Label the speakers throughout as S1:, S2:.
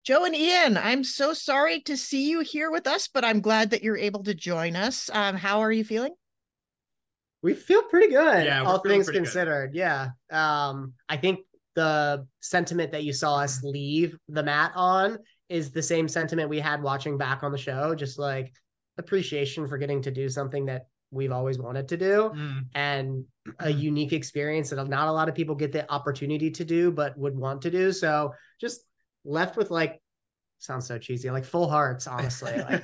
S1: Joe and Ian, I'm so sorry to see you here with us, but I'm glad that you're able to join us. How are you feeling?
S2: We feel pretty good,
S3: Yeah, we're
S2: all
S3: feeling
S2: things
S3: pretty good.
S2: considered. Yeah. I think the sentiment that you saw us leave the mat on is the same sentiment we had watching back on the show, just like appreciation for getting to do something that we've always wanted to do and a unique experience that not a lot of people get the opportunity to do, but would want to do. So just left with like, sounds so cheesy, like full hearts, honestly. Like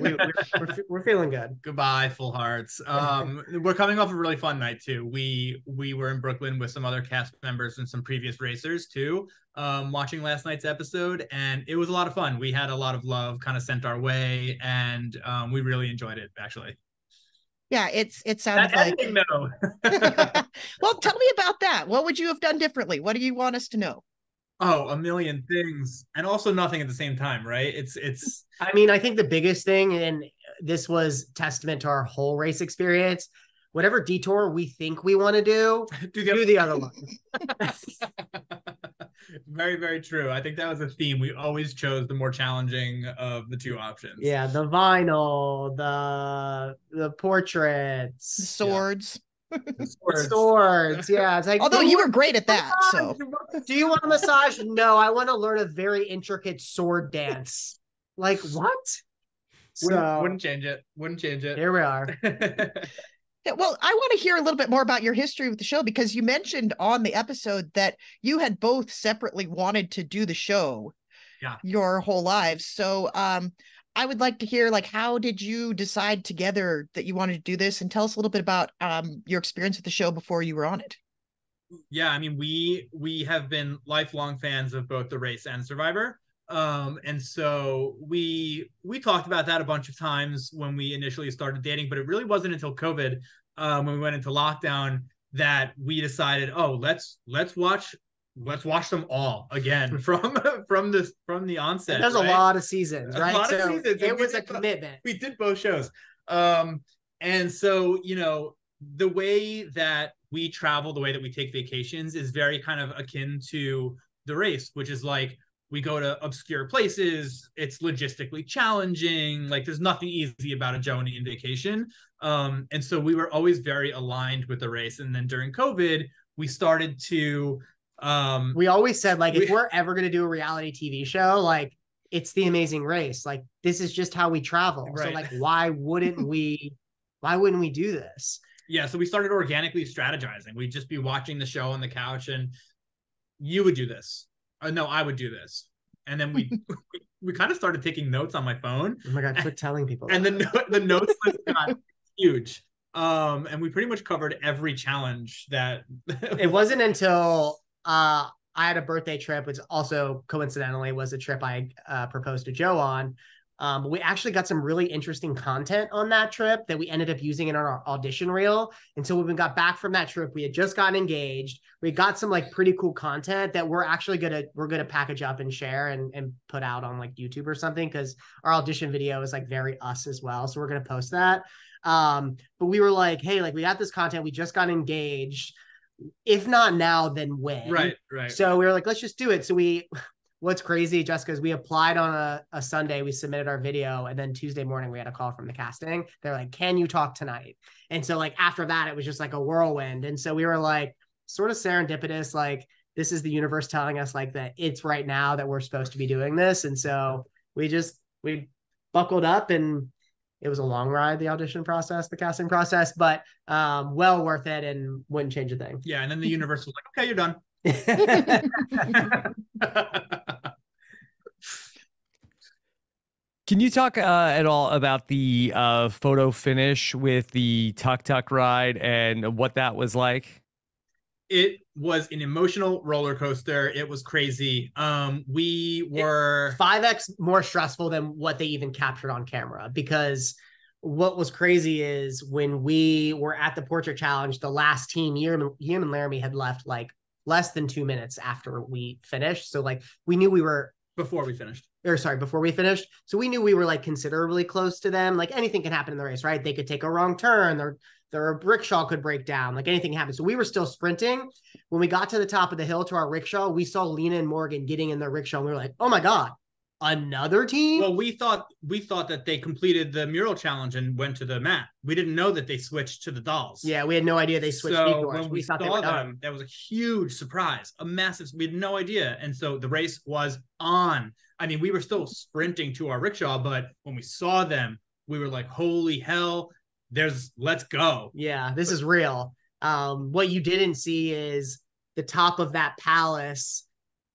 S2: we're feeling good.
S3: Goodbye, full hearts. We're coming off a really fun night too. We were in Brooklyn with some other cast members and some previous racers too, watching last night's episode, and it was a lot of fun. We had a lot of love kind of sent our way, and we really enjoyed it actually.
S1: Yeah, it sounded like.
S3: Ending though.
S1: Well, tell me about that. What would you have done differently? What do you want us to know?
S3: Oh, a million things, and also nothing at the same time, right? It's.
S2: I mean, I think the biggest thing, and this was testament to our whole race experience, whatever detour we think we want to do the other one.
S3: Very, very true. I think that was a theme. We always chose the more challenging of the two options.
S2: Yeah, the vinyl, the portraits,
S1: The swords.
S2: Swords. Yeah, it's like,
S1: although you were great at that. So,
S2: do you want a massage? No, I want to learn a very intricate sword dance. Like what?
S3: Wouldn't change it.
S2: Here we are.
S1: yeah, well, I want to hear a little bit more about your history with the show, because you mentioned on the episode that you had both separately wanted to do the show your whole lives. So I would like to hear, like, how did you decide together that you wanted to do this? And tell us a little bit about your experience with the show before you were on it.
S3: Yeah, I mean, we have been lifelong fans of both The Race and Survivor. And so we talked about that a bunch of times when we initially started dating, but it really wasn't until COVID, when we went into lockdown, that we decided, oh, let's watch them all again from the onset.
S2: There's
S3: right?
S2: A lot of seasons, right?
S3: A lot of seasons.
S2: It was a commitment.
S3: We did both shows. And so, the way that we travel, the way that we take vacations is very kind of akin to The Race, which is like, we go to obscure places. It's logistically challenging. Like, there's nothing easy about a Joe and Ian vacation. And so we were always very aligned with The Race. And then during COVID, we started to.
S2: We always said, like, if we're ever going to do a reality TV show, like, it's The Amazing Race. Like, this is just how we travel. Right. So, like, why wouldn't we do this?
S3: Yeah. So we started organically strategizing. We'd just be watching the show on the couch, and you would do this. No, I would do this. And then we kind of started taking notes on my phone.
S2: Oh my God, quit telling people.
S3: And the notes list got huge. And we pretty much covered every challenge that.
S2: It wasn't until I had a birthday trip, which also coincidentally was a trip I proposed to Joe on. But we actually got some really interesting content on that trip that we ended up using in our audition reel. And so when we got back from that trip, we had just gotten engaged. We got some like pretty cool content that we're actually gonna package up and share and put out on like YouTube or something, because our audition video is like very us as well. So we're gonna post that. But we were like, hey, like, we got this content, we just got engaged. If not now, then when?
S3: Right.
S2: So we were like, let's just do it. So what's crazy, Jessica, is we applied on a Sunday, we submitted our video, and then Tuesday morning we had a call from the casting. They're like, can you talk tonight? And so like after that, it was just like a whirlwind. And so we were like, sort of serendipitous, like, this is the universe telling us like that it's right now that we're supposed to be doing this. And so we buckled up, and it was a long ride, the audition process, the casting process, but well worth it, and wouldn't change a thing.
S3: Yeah. And then the universe was like, okay, you're done.
S4: Can you talk at all about the photo finish with the tuk-tuk ride and what that was like?
S3: It was an emotional roller coaster. It was crazy. We were
S2: 5x more stressful than what they even captured on camera, because what was crazy is when we were at the portrait challenge, the last team, Ian and Laramie, had left like less than 2 minutes after we finished. So like we knew we were
S3: before we finished.
S2: So we knew we were like considerably close to them. Like anything can happen in the race, right? They could take a wrong turn. Their rickshaw could break down. Like anything happened. So we were still sprinting. When we got to the top of the hill to our rickshaw, we saw Lena and Morgan getting in their rickshaw. And we were like, oh my God, another team?
S3: Well, we thought that they completed the mural challenge and went to the mat. We didn't know that they switched to the dolls.
S2: Yeah, we had no idea they switched detours.
S3: When we thought they were done, that was a huge surprise, a massive. We had no idea, and so the race was on. I mean, we were still sprinting to our rickshaw, but when we saw them, we were like, "Holy hell! Let's go!"
S2: Yeah, this is real. What you didn't see is the top of that palace.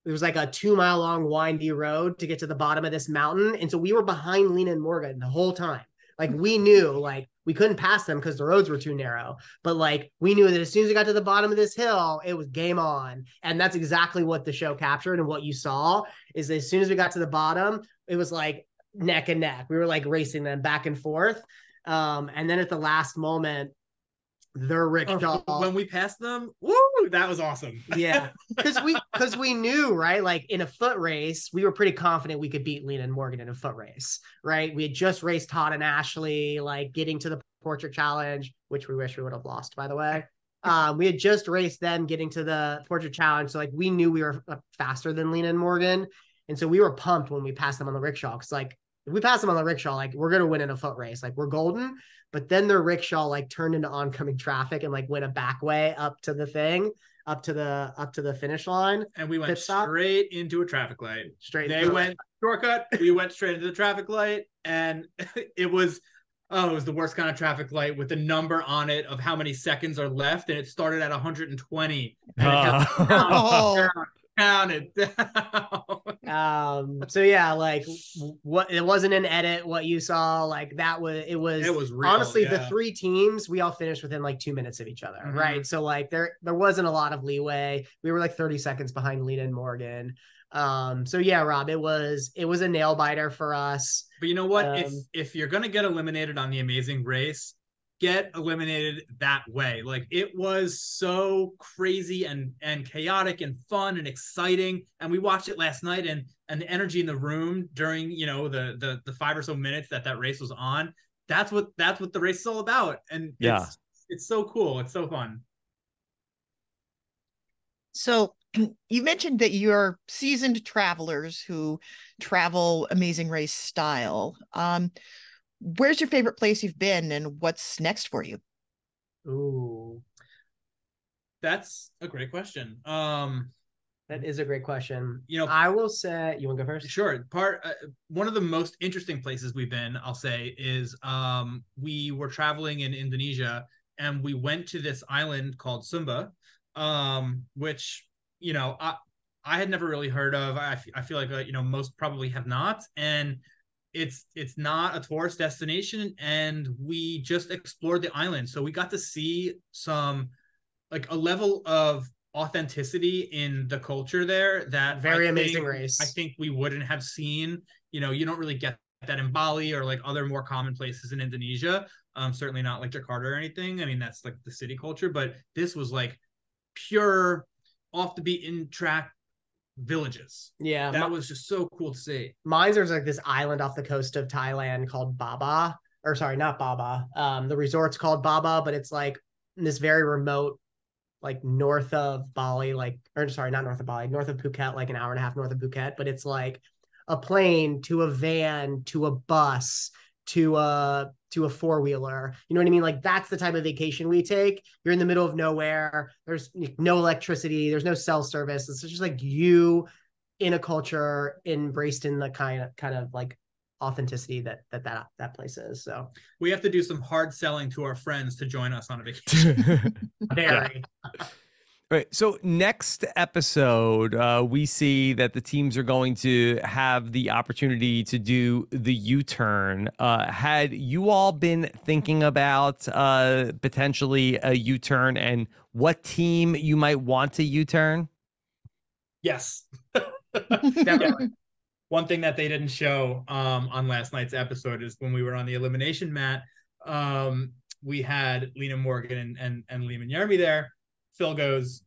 S2: There was like a 2-mile long windy road to get to the bottom of this mountain. And so we were behind Liese and Morgan the whole time. Like we knew like we couldn't pass them because the roads were too narrow. But like we knew that as soon as we got to the bottom of this hill, it was game on. And that's exactly what the show captured. And what you saw is that as soon as we got to the bottom, it was like neck and neck. We were like racing them back and forth. And then at the last moment, their rickshaw,
S3: when we passed them, woo, that was awesome.
S2: Yeah, because we knew, right, like in a foot race we were pretty confident we could beat Liese and Morgan in a foot race, right? We had just raced Todd and Ashley, like getting to the portrait challenge, which we wish we would have lost, by the way. We had just raced them getting to the portrait challenge, so like we knew we were faster than Liese and Morgan, and so we were pumped when we passed them on the rickshaw, because like if we pass them on the rickshaw, like we're gonna win in a foot race, like we're golden. But then their rickshaw like turned into oncoming traffic and like went a back way up to the finish line.
S3: And we went straight into a traffic light.
S2: They
S3: went shortcut. We went straight into the traffic light, and it was the worst kind of traffic light with the number on it of how many seconds are left, and it started at 120. And it counted down.
S2: So yeah, like what, it wasn't an edit. What you saw, like it was real, honestly, yeah. The 3 teams, we all finished within like 2 minutes of each other, mm-hmm. Right? So like there wasn't a lot of leeway. We were like 30 seconds behind Liese and Morgan. So yeah, Rob, it was a nail biter for us.
S3: But you know what? If you're gonna get eliminated on The Amazing Race, get eliminated that way. Like it was so crazy and chaotic and fun and exciting. And we watched it last night, and the energy in the room during, you know, the 5 or so minutes that race was on, that's what the race is all about. And yeah, it's so cool. It's so fun.
S1: So you mentioned that you're seasoned travelers who travel Amazing Race style. Where's your favorite place you've been, and what's next for you?
S2: Ooh,
S3: that's a great question.
S2: That is a great question.
S3: You know,
S2: I will say, you want to go first?
S3: Sure. One of the most interesting places we've been, I'll say, is we were traveling in Indonesia, and we went to this island called Sumba, which, you know, I had never really heard of. I feel like you know, most probably have not, and it's not a tourist destination, and we just explored the island. So we got to see some, like, a level of authenticity in the culture there that
S2: Amazing Race.
S3: I think we wouldn't have seen. You know, you don't really get that in Bali or like other more common places in Indonesia. Certainly not like Jakarta or anything. I mean, that's like the city culture, but this was like pure off the beaten track villages.
S2: Yeah,
S3: that was just so cool to see.
S2: There's like this island off the coast of Thailand called Baba, or sorry, not Baba. The resort's called Baba, but it's like in this very remote, like north of Bali, like, or sorry, not north of Bali, north of Phuket, like an hour and a half north of Phuket. But it's like a plane to a van to a bus to a 4-wheeler. You know what I mean? Like that's the type of vacation we take. You're in the middle of nowhere. There's no electricity. There's no cell service. It's just like you in a culture embraced in the kind of like authenticity that place is. So
S3: we have to do some hard selling to our friends to join us on a vacation.
S2: Very.
S4: Right. So next episode, we see that the teams are going to have the opportunity to do the U-turn. Had you all been thinking about potentially a U-turn, and what team you might want to U-turn?
S3: Yes. Definitely. One thing that they didn't show on last night's episode is when we were on the elimination mat, we had Lena Morgan and Liam and Jeremy there. Phil goes,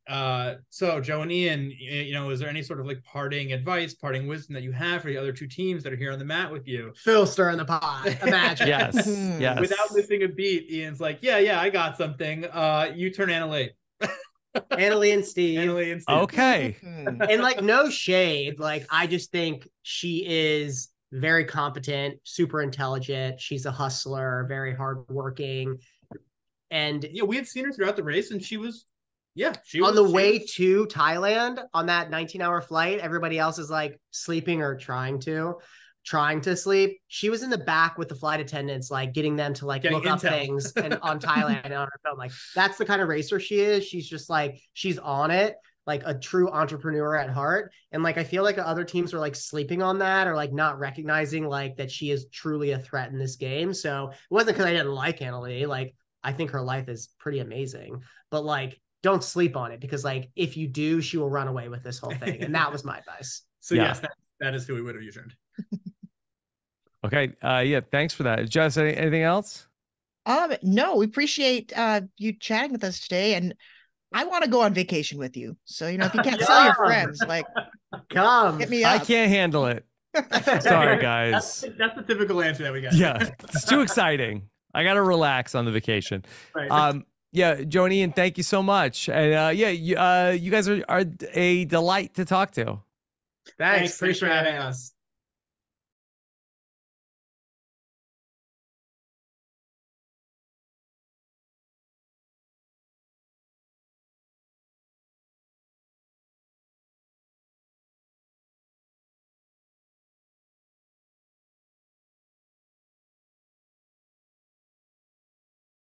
S3: so Joe and Ian, you know, is there any sort of like parting advice, parting wisdom that you have for the other 2 teams that are here on the mat with you?
S2: Phil stirring the pot. Imagine.
S4: Yes.
S3: Without missing a beat, Ian's like, yeah, I got something. You turn Anna late.
S2: Annalie and Steve.
S4: Okay.
S2: And like, no shade. Like, I just think she is very competent, super intelligent. She's a hustler, very hardworking. And
S3: yeah, we had seen her throughout the race, and she was
S2: on the way to Thailand on that 19-hour flight. Everybody else is like sleeping or trying to sleep. She was in the back with the flight attendants, like getting them to like look up things and on Thailand and on her phone. Like, that's the kind of racer she is. She's just like, she's on it, like a true entrepreneur at heart. And like, I feel like other teams are like sleeping on that, or like not recognizing like that she is truly a threat in this game. So it wasn't because I didn't like Annalie. Like, I think her life is pretty amazing, but like, don't sleep on it, because like, if you do, she will run away with this whole thing. And that was my advice.
S3: So yes, that is who we would have U-turned.
S4: Okay. Yeah. Thanks for that. Jess, anything else?
S1: No, we appreciate you chatting with us today, and I want to go on vacation with you. So, you know, if you can't sell your friends, like,
S2: come
S1: hit me up.
S4: I can't handle it. Sorry, guys.
S3: That's the typical answer that we got.
S4: Yeah, it's too exciting. I got to relax on the vacation.
S3: Right.
S4: Yeah, Joe and Ian, thank you so much. And you guys are a delight to talk to.
S3: Thanks for having us.